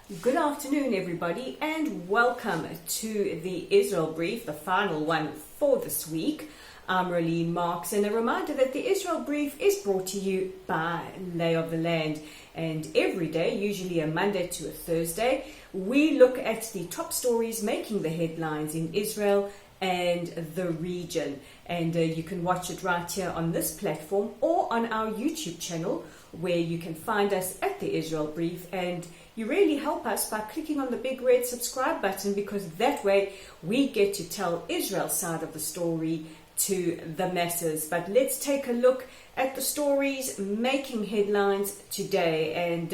Good afternoon, everybody, and welcome to the Israel Brief, the final one for this week. I'm Rolene Marks, and a reminder that the Israel Brief is brought to you by Lay of the Land. And every day, usually a Monday to a Thursday, we look at the top stories making the headlines in Israel and the region. And you can watch it right here on this platform or on our YouTube channel, where you can find us at the Israel Brief. And you really help us by clicking on the big red subscribe button, because that way we get to tell Israel's side of the story to the masses. But let's take a look at the stories making headlines today. And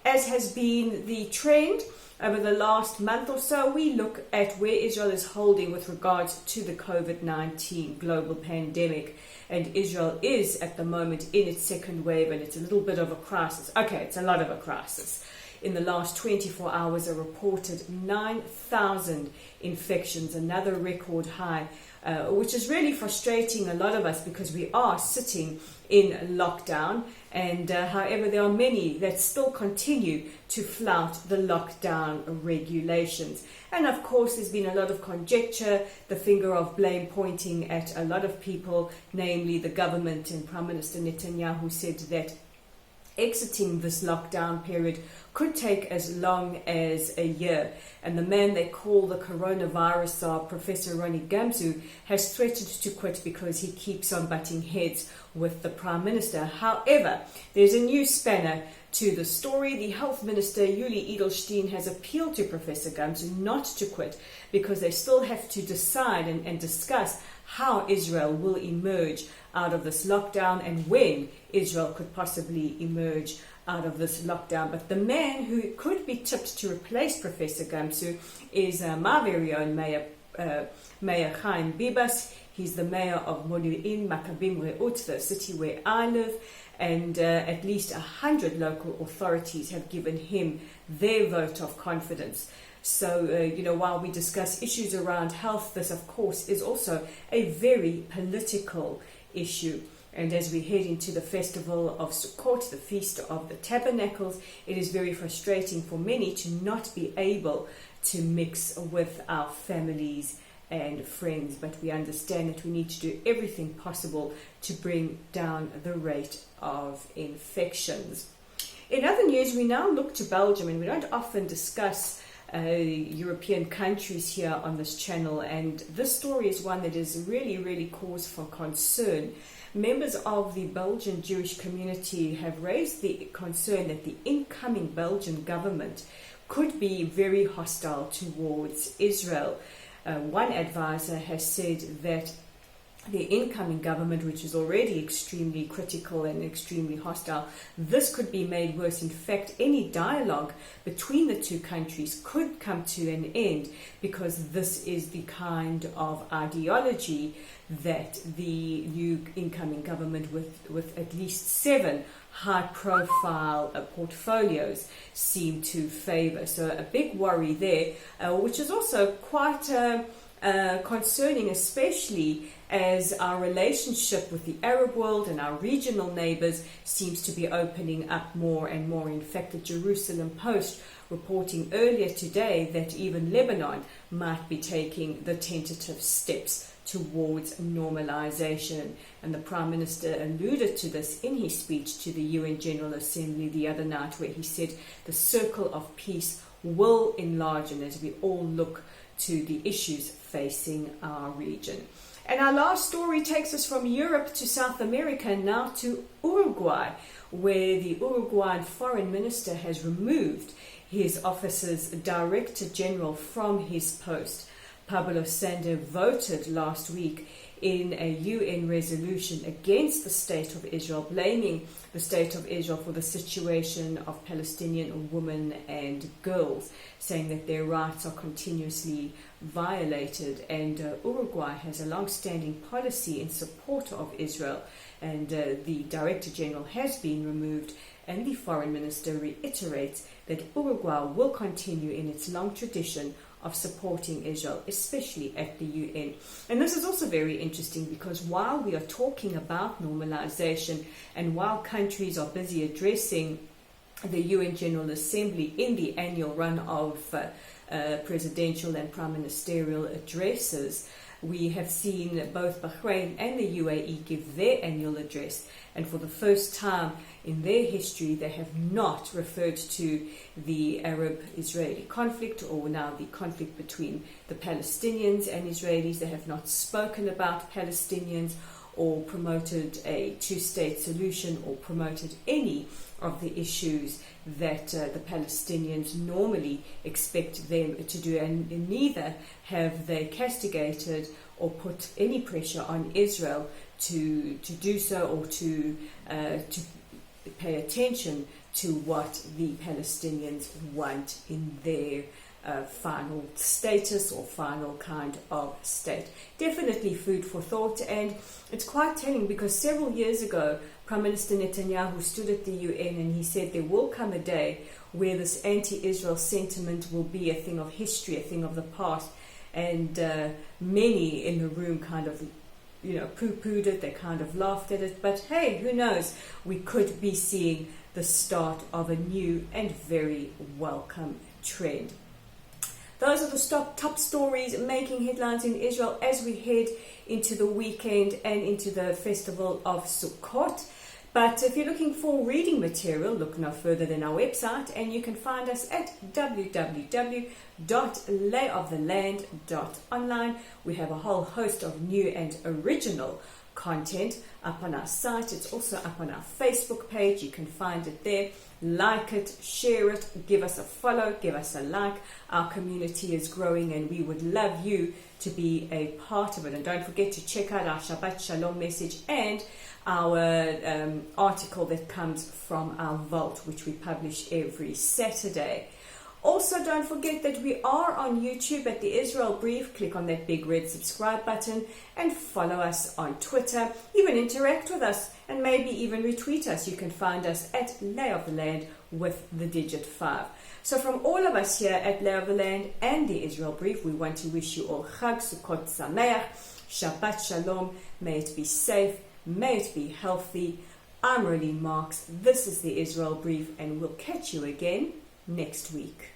as has been the trend over the last month or so, we look at where Israel is holding with regards to the COVID-19 global pandemic. And Israel is at the moment in its second wave, and it's a little bit of a crisis. Okay, it's a lot of a crisis. In the last 24 hours, a reported 9,000 infections, another record high, which is really frustrating a lot of us because we are sitting in lockdown. And however, there are many that still continue to flout the lockdown regulations. And of course, there's been a lot of conjecture, the finger of blame pointing at a lot of people, namely the government. And Prime Minister Netanyahu said that exiting this lockdown period could take as long as a year. And the man they call the coronavirus czar, Professor Ronnie Gamzu, has threatened to quit because he keeps on butting heads with the Prime Minister. However, there's a new spanner to the story. The Health Minister, Yuli Edelstein, has appealed to Professor Gamzu not to quit because they still have to decide and discuss how Israel will emerge out of this lockdown and when Israel could possibly emerge out of this lockdown. But the man who could be tipped to replace Professor Gamzu is my very own Mayor Chaim Bibas. He's the mayor of Modi'in Maccabim Re'ut, the city where I live, and at least 100 local authorities have given him their vote of confidence. So, while we discuss issues around health, this, of course, is also a very political issue. And as we head into the festival of Sukkot, the Feast of the Tabernacles, it is very frustrating for many to not be able to mix with our families and friends. But we understand that we need to do everything possible to bring down the rate of infections. In other news, we now look to Belgium, and we don't often discuss European countries here on this channel, and this story is one that is really cause for concern. Members of the Belgian Jewish community have raised the concern that the incoming Belgian government could be very hostile towards Israel. One advisor has said that the incoming government, which is already extremely critical and extremely hostile, this could be made worse. In fact, any dialogue between the two countries could come to an end, because this is the kind of ideology that the new incoming government, with at least 7 high-profile portfolios, seem to favor. So a big worry there, which is also quite concerning, especially as our relationship with the Arab world and our regional neighbors seems to be opening up more and more. In fact, the Jerusalem Post reporting earlier today that even Lebanon might be taking the tentative steps towards normalization. And the Prime Minister alluded to this in his speech to the UN General Assembly the other night, where he said the circle of peace will enlarge, and as we all look to the issues facing our region. And our last story takes us from Europe to South America, now to Uruguay, where the Uruguayan foreign minister has removed his office's director general from his post. Pablo Sander voted last week in a UN resolution against the State of Israel, blaming the State of Israel for the situation of Palestinian women and girls, saying that their rights are continuously violated. And Uruguay has a long-standing policy in support of Israel, and the Director General has been removed, and the Foreign Minister reiterates that Uruguay will continue in its long tradition of supporting Israel, especially at the UN. And this is also very interesting, because while we are talking about normalization and while countries are busy addressing the UN General Assembly in the annual run of presidential and prime ministerial addresses, we have seen both Bahrain and the UAE give their annual address, and for the first time in their history they have not referred to the Arab-Israeli conflict, or now the conflict between the Palestinians and Israelis. They have not spoken about Palestinians or promoted a two-state solution or promoted any of the issues that the Palestinians normally expect them to do, and neither have they castigated or put any pressure on Israel to do so, or to pay attention to what the Palestinians want in their final status or final kind of state. Definitely food for thought, and it's quite telling because several years ago Prime Minister Netanyahu stood at the UN and he said there will come a day where this anti-Israel sentiment will be a thing of history, a thing of the past, and many in the room kind of poo-pooed it, they kind of laughed at it, but hey, who knows, we could be seeing the start of a new and very welcome trend. Those are the top stories making headlines in Israel as we head into the weekend and into the festival of Sukkot. But if you're looking for reading material, look no further than our website, and you can find us at www.layoftheland.online. We have a whole host of new and original content up on our site. It's also up on our Facebook page. You can find it there. Like it, share it, give us a follow, give us a like. Our community is growing and we would love you to be a part of it. And don't forget to check out our Shabbat Shalom message and our article that comes from our vault, which we publish every Saturday. Also, don't forget that we are on YouTube at the Israel Brief. Click on that big red subscribe button and follow us on Twitter. Even interact with us and maybe even retweet us. You can find us at Lay of the Land with the digit 5. So from all of us here at Lay of the Land and the Israel Brief, we want to wish you all Chag Sukkot Sameach, Shabbat Shalom. May it be safe, may it be healthy. I'm Rolene Marks. This is the Israel Brief, and we'll catch you again next week.